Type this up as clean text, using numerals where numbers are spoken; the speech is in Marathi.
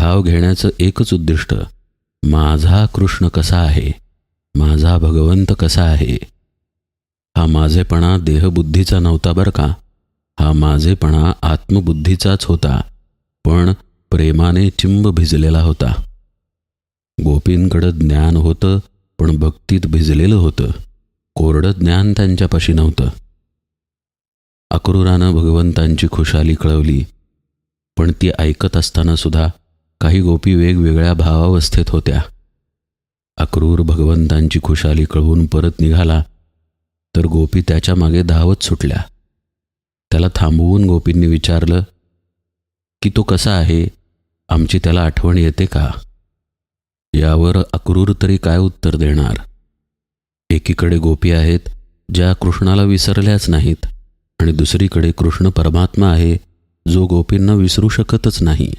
भाव घेण्याचं एकच उद्दिष्ट, माझा कृष्ण कसा आहे, माझा भगवंत कसा आहे. हा माझेपणा देहबुद्धीचा नव्हता बरं का. हा माझेपणा आत्मबुद्धीचाच होता, पण प्रेमाने चिंब भिजलेला होता. गोपींकडं ज्ञान होतं, पण भक्तीत भिजलेलं होतं. कोरडं ज्ञान त्यांच्यापाशी नव्हतं. अक्रूरानं भगवंतांची खुशाली कळवली, पण ती ऐकत असताना सुद्धा काही गोपी वेगवेगळ्या भावावस्थेत होत्या. अक्रूर भगवंतांची खुशाली कळवून परत निघाला, तर गोपी त्याच्या मागे धावत सुटल्या. त्याला थांबवून गोपींनी विचारलं की तो कसा आहे, आमची त्याला आठवण येते का. यावर अक्रूर तरी काय उत्तर देणार. एकीकडे गोपी आहेत ज्या कृष्णाला विसरल्याच नाहीत, आणि दुसरीकडे कृष्ण परमात्मा आहे जो गोपींना विसरू शकतच नाही.